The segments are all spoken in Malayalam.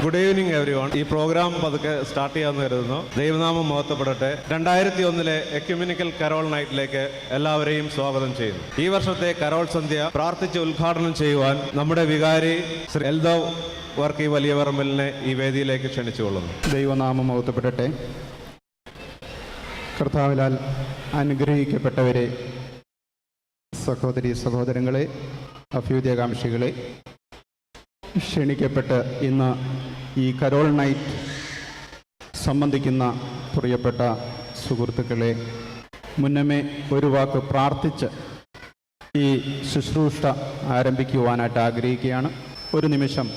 Good evening every one. ഈ പ്രോഗ്രാം പതുക്കെ സ്റ്റാർട്ട് ചെയ്യാമെന്ന് കരുതുന്നു. ദൈവനാമം മഹത്വപ്പെടട്ടെ. 2001 എക്യുമെനിക്കൽ കരോൾ നൈറ്റിലേക്ക് എല്ലാവരെയും സ്വാഗതം ചെയ്യുന്നു. ഈ വർഷത്തെ കരോൾ സന്ധ്യ പ്രാർത്ഥിച്ച് ഉദ്ഘാടനം ചെയ്യുവാൻ നമ്മുടെ വികാരി ശ്രീ എൽദോ വർക്കി വലിയപറമ്പലിനെ ഈ വേദിയിലേക്ക് ക്ഷണിച്ചുകൊള്ളുന്നു. ദൈവനാമം മഹത്വപ്പെടട്ടെ. കർത്താവിനാൽ അനുഗ്രഹിക്കപ്പെട്ടവരെ, സഹോദരി സഹോദരങ്ങളെ, അഭ്യുദയകാംക്ഷികളെ, ക്ഷണിക്കപ്പെട്ട് ഇന്ന് ഈ കരോൾ നൈറ്റ് സംബന്ധിക്കുന്ന പ്രിയപ്പെട്ട സുഹൃത്തുക്കളെ, മുന്നമേ ഒരു വാക്ക് പ്രാർത്ഥിച്ച് ഈ ശുശ്രൂഷ ആരംഭിക്കുവാനായിട്ട് ആഗ്രഹിക്കുകയാണ്. ഒരു നിമിഷം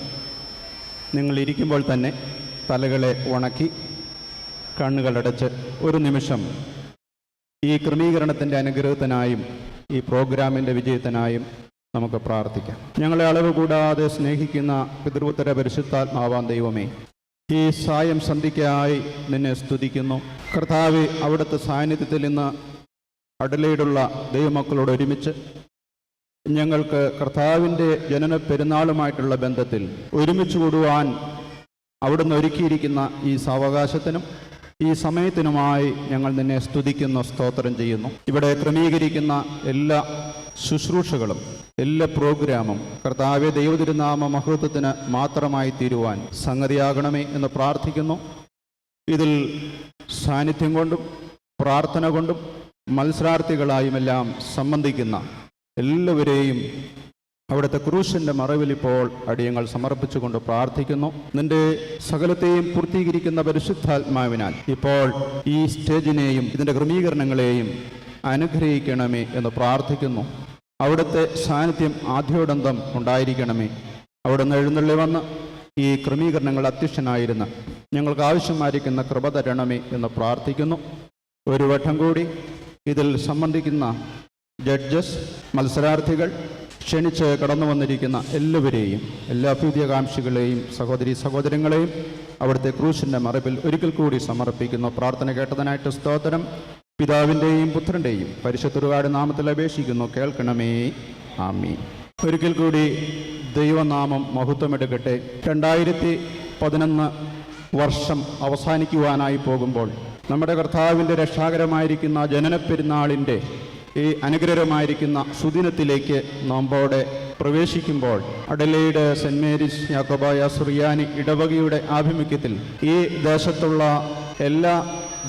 നിങ്ങളിരിക്കുമ്പോൾ തന്നെ തലകളെ ഉണക്കി കണ്ണുകളടച്ച് ഒരു നിമിഷം ഈ ക്രമീകരണത്തിൻ്റെ അനുഗ്രഹത്തിനായും ഈ പ്രോഗ്രാമിൻ്റെ വിജയത്തിനായും നമുക്ക് പ്രാർത്ഥിക്കാം. ഞങ്ങളെ അളവ് കൂടാതെ സ്നേഹിക്കുന്ന പിതൃപുത്ര പരിശുദ്ധാത്മാവാൻ ദൈവമേ, ഈ സായം സന്ധിക്കായി നിന്നെ സ്തുതിക്കുന്നു. കർത്താവെ, അവിടുത്തെ സാന്നിധ്യത്തിൽ ഇന്ന് അഡലൈഡുള്ള ദൈവമക്കളോട് ഒരുമിച്ച് ഞങ്ങൾക്ക് കർത്താവിൻ്റെ ജനന പെരുന്നാളുമായിട്ടുള്ള ബന്ധത്തിൽ ഒരുമിച്ച് കൂടുവാൻ അവിടുന്ന് ഒരുക്കിയിരിക്കുന്ന ഈ സാവകാശത്തിനും ഈ സമയത്തിനുമായി ഞങ്ങൾ നിന്നെ സ്തുതിക്കുന്നു, സ്തോത്രം ചെയ്യുന്നു. ഇവിടെ ക്രമീകരിക്കുന്ന എല്ലാ ശുശ്രൂഷകളും എല്ലാ പ്രോഗ്രാമും കർത്താവെ ദൈവതിരുനാമ മഹത്വത്തിന് മാത്രമായി തീരുവാൻ സംഗതിയാകണമേ എന്ന് പ്രാർത്ഥിക്കുന്നു. ഇതിൽ സാന്നിധ്യം കൊണ്ടും പ്രാർത്ഥന കൊണ്ടും മത്സരാർത്ഥികളായുമെല്ലാം സംബന്ധിക്കുന്ന എല്ലാവരെയും അവിടുത്തെ ക്രൂശിൻ്റെ മറവിൽ ഇപ്പോൾ അടിയങ്ങൾ സമർപ്പിച്ചുകൊണ്ട് പ്രാർത്ഥിക്കുന്നു. നിന്റെ സകലത്തെയും പൂർത്തീകരിക്കുന്ന പരിശുദ്ധാത്മാവിനാൽ ഇപ്പോൾ ഈ സ്റ്റേജിനെയും ഇതിൻ്റെ ക്രമീകരണങ്ങളെയും അനുഗ്രഹിക്കണമേ എന്ന് പ്രാർത്ഥിക്കുന്നു. അവിടുത്തെ സാന്നിധ്യം ആദ്യോടന്തം ഉണ്ടായിരിക്കണമേ. അവിടുന്ന് എഴുന്നള്ളി വന്ന് ഈ ക്രമീകരണങ്ങൾ അധ്യക്ഷനായിരുന്ന ഞങ്ങൾക്ക് ആവശ്യമായിരിക്കുന്ന കൃപ തരണമേ എന്ന് പ്രാർത്ഥിക്കുന്നു. ഒരു വട്ടം കൂടി ഇതിൽ സംബന്ധിക്കുന്ന ജഡ്ജസ്, മത്സരാർത്ഥികൾ, ക്ഷണിച്ച് കടന്നു വന്നിരിക്കുന്ന എല്ലാവരെയും, എല്ലാ അഭ്യുദയകാംക്ഷികളെയും, സഹോദരി സഹോദരങ്ങളെയും അവിടുത്തെ ക്രൂശിൻ്റെ മറവിൽ ഒരിക്കൽ കൂടി സമർപ്പിക്കുന്നു. പ്രാർത്ഥന കേട്ടതിനായിട്ട് സ്തോത്രം. പിതാവിൻ്റെയും പുത്രൻ്റെയും പരിശുദ്ധരുടെ നാമത്തിൽ അപേക്ഷിക്കുന്നു, കേൾക്കണമേ. ആമീൻ. ഒരിക്കൽ കൂടി ദൈവനാമം മഹത്വമെടുക്കട്ടെ. 2011 വർഷം അവസാനിക്കുവാനായി പോകുമ്പോൾ നമ്മുടെ കർത്താവിൻ്റെ രക്ഷാകരമായിരിക്കുന്ന ജനനപ്പെരുന്നാളിൻ്റെ ഈ അനുഗ്രഹമായിരിക്കുന്ന സുദിനത്തിലേക്ക് നോമ്പോടെ പ്രവേശിക്കുമ്പോൾ അഡലൈഡ് സെൻറ് മേരീസ് യാക്കോബായ സുറിയാനി ഇടവകയുടെ ആഭിമുഖ്യത്തിൽ ഈ ദേശത്തുള്ള എല്ലാ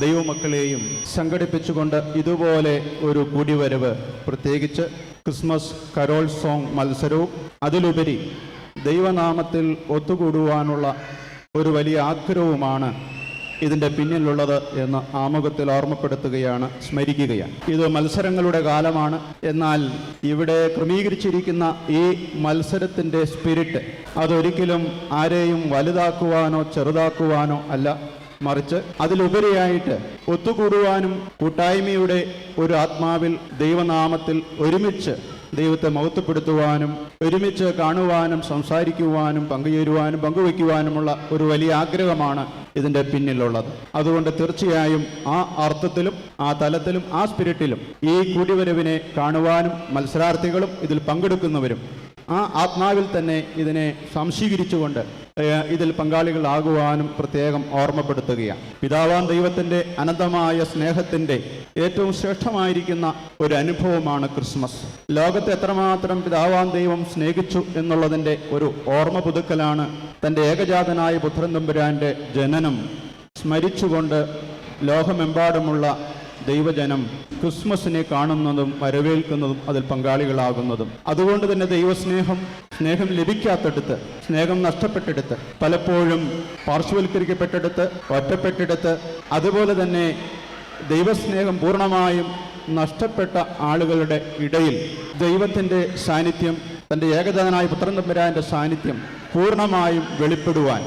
ദൈവമക്കളെയും സംഘടിപ്പിച്ചുകൊണ്ട് ഇതുപോലെ ഒരു കൂടിവരവ്, പ്രത്യേകിച്ച് ക്രിസ്മസ് കരോൾ സോങ് മത്സരവും അതിലുപരി ദൈവനാമത്തിൽ ഒത്തുകൂടുവാനുള്ള ഒരു വലിയ ആഗ്രഹവുമാണ് ഇതിൻ്റെ പിന്നിലുള്ളത് എന്ന് ആമുഖത്തിൽ ഓർമ്മപ്പെടുത്തുകയാണ്, സ്മരിക്കുകയാണ്. ഇത് മത്സരങ്ങളുടെ കാലമാണ്. എന്നാൽ ഇവിടെ ക്രമീകരിച്ചിരിക്കുന്ന ഈ മത്സരത്തിൻ്റെ സ്പിരിറ്റ് അതൊരിക്കലും ആരെയും വലുതാക്കുവാനോ ചെറുതാക്കുവാനോ അല്ല, മറിച്ച് അതിലുപരിയായിട്ട് ഒത്തുകൂടുവാനും കൂട്ടായ്മയുടെ ഒരു ആത്മാവിൽ ദൈവനാമത്തിൽ ഒരുമിച്ച് ദൈവത്തെ മഹത്വപ്പെടുത്തുവാനും ഒരുമിച്ച് കാണുവാനും സംസാരിക്കുവാനും പങ്കുചേരുവാനും പങ്കുവയ്ക്കുവാനുമുള്ള ഒരു വലിയ ആഗ്രഹമാണ് ഇതിൻ്റെ പിന്നിലുള്ളത്. അതുകൊണ്ട് തീർച്ചയായും ആ അർത്ഥത്തിലും ആ തലത്തിലും ആ സ്പിരിറ്റിലും ഈ കൂടിവരവിനെ കാണുവാനും മത്സരാർത്ഥികളും ഇതിൽ പങ്കെടുക്കുന്നവരും ആ ആത്മാവിൽ തന്നെ ഇതിനെ സംശീകരിച്ചുകൊണ്ട് ഇതിൽ പങ്കാളികളാകുവാനും പ്രത്യേകം ഓർമ്മപ്പെടുത്തുകയാണ്. പിതാവാൻ ദൈവത്തിൻ്റെ അനന്തമായ സ്നേഹത്തിൻ്റെ ഏറ്റവും ശ്രേഷ്ഠമായിരിക്കുന്ന ഒരു അനുഭവമാണ് ക്രിസ്മസ്. ലോകത്തെ എത്രമാത്രം പിതാവാൻ ദൈവം സ്നേഹിച്ചു എന്നുള്ളതിൻ്റെ ഒരു ഓർമ്മ പുതുക്കലാണ് തൻ്റെ ഏകജാതനായ പുത്രൻ തമ്പുരാൻ്റെ ജനനം സ്മരിച്ചുകൊണ്ട് ലോകമെമ്പാടുമുള്ള ദൈവജനം ക്രിസ്മസിനെ കാണുന്നതും വരവേൽക്കുന്നതും അതിൽ പങ്കാളികളാകുന്നതും. അതുകൊണ്ട് തന്നെ സ്നേഹം ലഭിക്കാത്തടുത്ത്, സ്നേഹം നഷ്ടപ്പെട്ടെടുത്ത്, പലപ്പോഴും പാർശ്വവൽക്കരിക്കപ്പെട്ടെടുത്ത്, ഒറ്റപ്പെട്ടെടുത്ത്, അതുപോലെ തന്നെ ദൈവസ്നേഹം പൂർണ്ണമായും നഷ്ടപ്പെട്ട ആളുകളുടെ ഇടയിൽ ദൈവത്തിൻ്റെ സാന്നിധ്യം, തൻ്റെ ഏകജാതനായ പുത്രൻ തമ്പുരാൻ്റെ സാന്നിധ്യം പൂർണ്ണമായും വെളിപ്പെടുവാൻ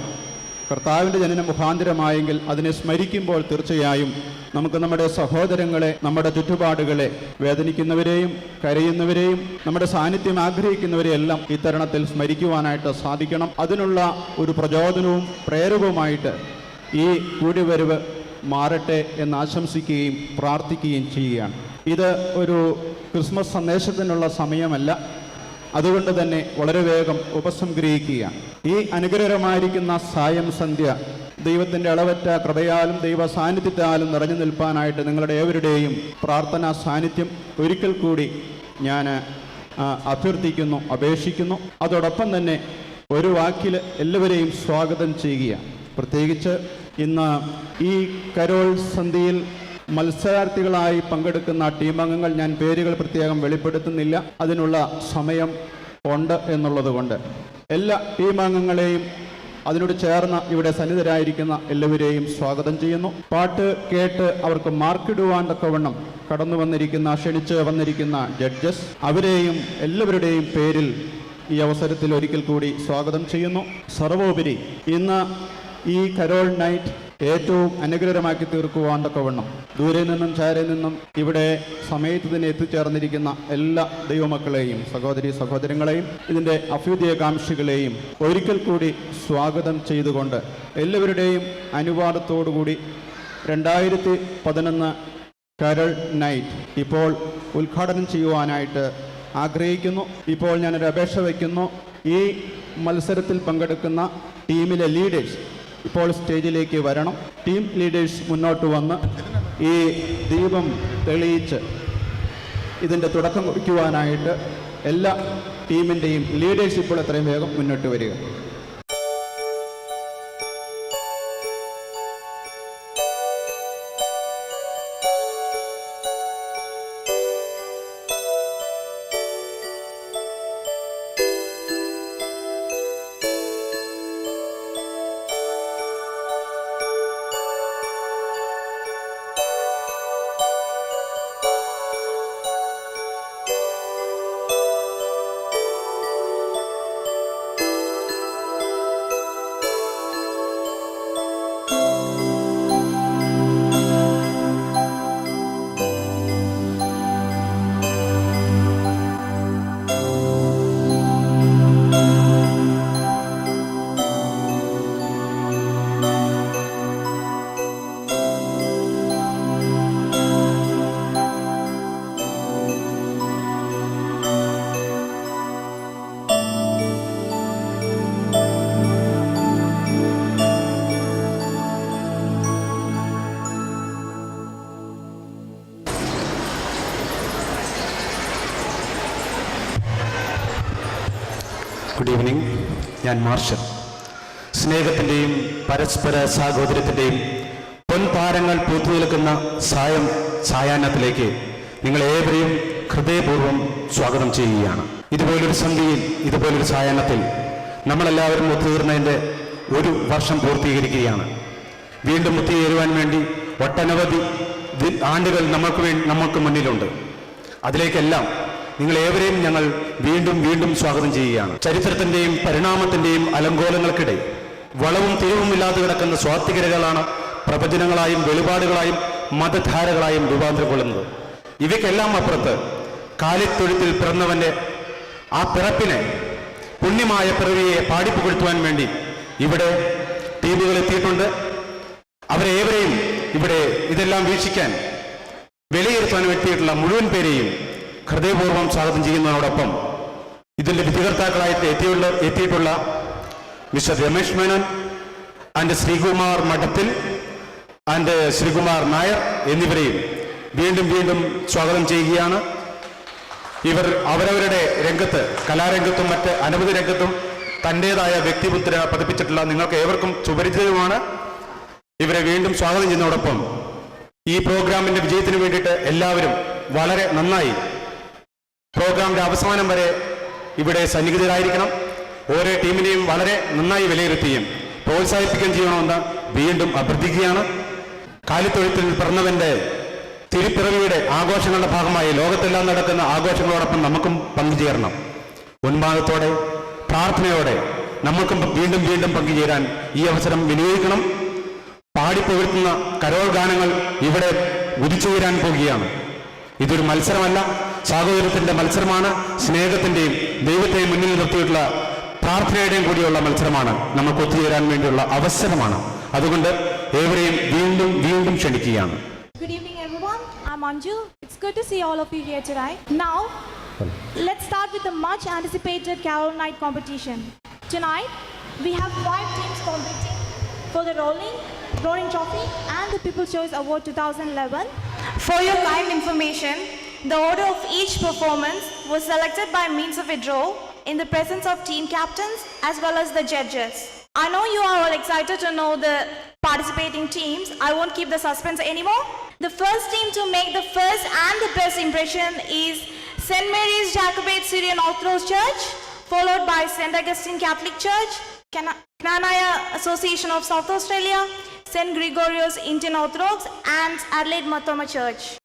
കർത്താവിൻ്റെ ജനനം മുഖാന്തരമായെങ്കിൽ അതിനെ സ്മരിക്കുമ്പോൾ തീർച്ചയായും നമുക്ക് നമ്മുടെ സഹോദരങ്ങളെ, നമ്മുടെ ചുറ്റുപാടുകളെ, വേദനിക്കുന്നവരെയും കരയുന്നവരെയും നമ്മുടെ സാന്നിധ്യം ആഗ്രഹിക്കുന്നവരെയെല്ലാം ഈ തരുണത്തിൽ സ്മരിക്കുവാനായിട്ട് സാധിക്കണം. അതിനുള്ള ഒരു പ്രചോദനവും പ്രേരകവുമായിട്ട് ഈ കൂടിവരവ് മാറട്ടെ എന്ന് ആശംസിക്കുകയും പ്രാർത്ഥിക്കുകയും ചെയ്യുകയാണ്. ഇത് ഒരു ക്രിസ്മസ് സന്ദേശത്തിനുള്ള സമയമല്ല, അതുകൊണ്ട് തന്നെ വളരെ വേഗം ഉപസംഗ്രഹിക്കുകയാണ്. ഈ അനുഗ്രഹമായിരിക്കുന്ന സായം സന്ധ്യ ദൈവത്തിൻ്റെ അളവറ്റ കൃപയാലും ദൈവ സാന്നിധ്യത്താലും നിറഞ്ഞു നിൽപ്പാനായിട്ട് നിങ്ങളുടെ ഏവരുടെയും പ്രാർത്ഥനാ സാന്നിധ്യം ഒരിക്കൽ കൂടി ഞാൻ അഭ്യർത്ഥിക്കുന്നു, അപേക്ഷിക്കുന്നു. അതോടൊപ്പം തന്നെ ഒരു വാക്കിൽ എല്ലാവരെയും സ്വാഗതം ചെയ്യുകയാണ്. പ്രത്യേകിച്ച് ഇന്ന് ഈ കരോൾ സന്ധ്യയിൽ മത്സരാർത്ഥികളായി പങ്കെടുക്കുന്ന ടീമംഗങ്ങൾ ഞാൻ പേരുകൾ പ്രത്യേകം വെളിപ്പെടുത്തുന്നില്ല, അതിനുള്ള സമയം ഉണ്ട് എന്നുള്ളത് കൊണ്ട് എല്ലാ ടീമംഗങ്ങളെയും അതിനോട് ചേർന്ന് ഇവിടെ സന്നിധരായിരിക്കുന്ന എല്ലാവരെയും സ്വാഗതം ചെയ്യുന്നു. പാട്ട് കേട്ട് അവർക്ക് മാർക്കിടുവാൻ തക്കവണ്ണം കടന്നു വന്നിരിക്കുന്ന, ക്ഷണിച്ച് വന്നിരിക്കുന്ന ജഡ്ജസ്, അവരെയും എല്ലാവരുടെയും പേരിൽ ഈ അവസരത്തിൽ ഒരിക്കൽ കൂടി സ്വാഗതം ചെയ്യുന്നു. സർവോപരി ഇന്ന് ഈ കരോൾ നൈറ്റ് ഏറ്റവും അനുഗ്രഹമാക്കി തീർക്കുവാൻ തക്കവണ്ണം ദൂരെ നിന്നും ചാരെ നിന്നും ഇവിടെ സമയത്ത് തന്നെ എത്തിച്ചേർന്നിരിക്കുന്ന എല്ലാ ദൈവമക്കളെയും സഹോദരി സഹോദരങ്ങളെയും ഇതിൻ്റെ അഭ്യുദയകാംക്ഷികളെയും ഒരിക്കൽ കൂടി സ്വാഗതം ചെയ്തുകൊണ്ട് എല്ലാവരുടെയും അനുവാദത്തോടുകൂടി 2011 കരോൾ നൈറ്റ് ഇപ്പോൾ ഉദ്ഘാടനം ചെയ്യുവാനായിട്ട് ആഗ്രഹിക്കുന്നു. ഇപ്പോൾ ഞാനൊരു അപേക്ഷ വയ്ക്കുന്നു. ഈ മത്സരത്തിൽ പങ്കെടുക്കുന്ന ടീമിലെ ലീഡേഴ്സ് ഇപ്പോൾ സ്റ്റേജിലേക്ക് വരണം. ടീം ലീഡേഴ്സ് മുന്നോട്ട് വന്ന് ഈ ദീപം തെളിയിച്ച് ഇതിൻ്റെ തുടക്കം കുറിക്കുവാനായിട്ട് എല്ലാ ടീമിൻ്റെയും ലീഡേഴ്സ് ഇപ്പോൾ എത്രയും വേഗം മുന്നോട്ട് വരിക. Good evening. ഞാൻ മാർഷൽ. സ്നേഹത്തിൻ്റെയും പരസ്പര സാഹോദര്യത്തിൻ്റെയും പൊൻതാരങ്ങൾ പൂത്തു നിൽക്കുന്ന സായാഹ്നത്തിലേക്ക് നിങ്ങളേവരെയും ഹൃദയപൂർവ്വം സ്വാഗതം ചെയ്യുകയാണ്. ഇതുപോലൊരു സന്ധ്യയിൽ, ഇതുപോലൊരു സായാഹ്നത്തിൽ നമ്മളെല്ലാവരും ഒത്തുതീർന്നതിൻ്റെ 1 വർഷം പൂർത്തീകരിക്കുകയാണ്. വീണ്ടും ഒത്തുചേരുവാൻ വേണ്ടി ഒട്ടനവധി ആണ്ടുകൾ നമുക്ക് മുന്നിലുണ്ട്. അതിലേക്കെല്ലാം നിങ്ങളേവരെയും ഞങ്ങൾ വീണ്ടും വീണ്ടും സ്വാഗതം ചെയ്യുകയാണ്. ചരിത്രത്തിൻ്റെയും പരിണാമത്തിൻ്റെയും അലങ്കോലങ്ങൾക്കിടെ വളവും തിരിവുമില്ലാതെ കിടക്കുന്ന സ്വാത്വികരകളാണ് പ്രവചനങ്ങളായും വെളിപാടുകളായും മതധാരകളായും രൂപാന്തരപ്പെടുന്നത്. ഇവയ്ക്കെല്ലാം അപ്പുറത്ത് കാലിത്തൊഴുത്തിൽ പിറന്നവൻ്റെ ആ പിറപ്പിനെ, പുണ്യമായ പിറവിയെ പാടിപ്പുകഴ്ത്തുവാൻ വേണ്ടി ഇവിടെ ടീമുകൾ എത്തിയിട്ടുണ്ട്. അവരേവരെയും ഇവിടെ ഇതെല്ലാം വീക്ഷിക്കാൻ, വിലയിരുത്താൻ എത്തിയിട്ടുള്ള മുഴുവൻ പേരെയും ഹൃദയപൂർവ്വം സ്വാഗതം ചെയ്യുന്നതോടൊപ്പം ഇതിൻ്റെ വിധികർത്താക്കളായിട്ട് എത്തിയിട്ടുള്ള മിസ്റ്റർ രമേശ് മേനോൻ ആൻഡ് ശ്രീകുമാർ മഠത്തിൽ ആൻഡ് ശ്രീകുമാർ നായർ എന്നിവരെയും വീണ്ടും വീണ്ടും സ്വാഗതം ചെയ്യുകയാണ്. ഇവർ അവരവരുടെ രംഗത്ത്, കലാരംഗത്തും മറ്റ് അനവധി രംഗത്തും തൻ്റേതായ വ്യക്തിമുദ്ര പതിപ്പിച്ചിട്ടുള്ള നിങ്ങൾക്ക് ഏവർക്കും സുപരിചിതവുമാണ്. ഇവരെ വീണ്ടും സ്വാഗതം ചെയ്യുന്നതോടൊപ്പം ഈ പ്രോഗ്രാമിൻ്റെ വിജയത്തിന് വേണ്ടിയിട്ട് എല്ലാവരും വളരെ നന്നായി പ്രോഗ്രാമിൻ്റെ അവസാനം വരെ ഇവിടെ സന്നിഹിതരായിരിക്കണം. ഓരോ ടീമിനെയും വളരെ നന്നായി വിലയിരുത്തുകയും പ്രോത്സാഹിപ്പിക്കുകയും ചെയ്യണമെന്ന് വീണ്ടും അഭ്യർത്ഥിക്കുകയാണ്. കാലിത്തൊഴുത്തിൽ പിറന്നവൻ്റെ തിരുപ്പിറവിയുടെ ആഘോഷങ്ങളുടെ ഭാഗമായി ലോകത്തെല്ലാം നടക്കുന്ന ആഘോഷങ്ങളോടൊപ്പം നമുക്കും പങ്കുചേരണം. ഉന്മാദത്തോടെ, പ്രാർത്ഥനയോടെ നമുക്കും വീണ്ടും വീണ്ടും പങ്കുചേരാൻ ഈ അവസരം വിനിയോഗിക്കണം. പാടിപ്പുകഴ്ത്തുന്ന കരോൾ ഗാനങ്ങൾ ഇവിടെ ഉദിച്ചുയരാൻ പോകുകയാണ്. ഇതൊരു മത്സരമല്ല, സാഹോദര്യത്തിൻ്റെ മത്സരമാണ്. സ്നേഹത്തിൻ്റെയും ദൈവത്തെയും മുന്നിൽ നിർത്തിയിട്ടുള്ള പ്രാർത്ഥനയുടെയും കൂടിയുള്ള മത്സരമാണ്. നമുക്ക് ഒത്തുചേരാൻ വേണ്ടിയുള്ള അവസരമാണ്. അതുകൊണ്ട് ഏവരെയും വീണ്ടും വീണ്ടും ക്ഷണിക്കുകയാണ്. Good evening everyone. I'm Anju. It's good to see all of you here tonight. Now Let's start with the much anticipated Carol Night competition. Tonight, we have 5 teams competing for the Roaring Trophy and the People's Choice Award 2011. For your kind information, the order of each performance was selected by means of a draw in the presence of team captains as well as the judges. I know you are all excited to know the participating teams. I won't keep the suspense anymore. The first team to make the first and the best impression is St. Mary's Jacobite Syrian Orthodox Church, followed by St. Augustine Catholic Church, Knanaya Association of South Australia, St. Gregorios Indian Orthodox, and Adelaide Marthoma Church.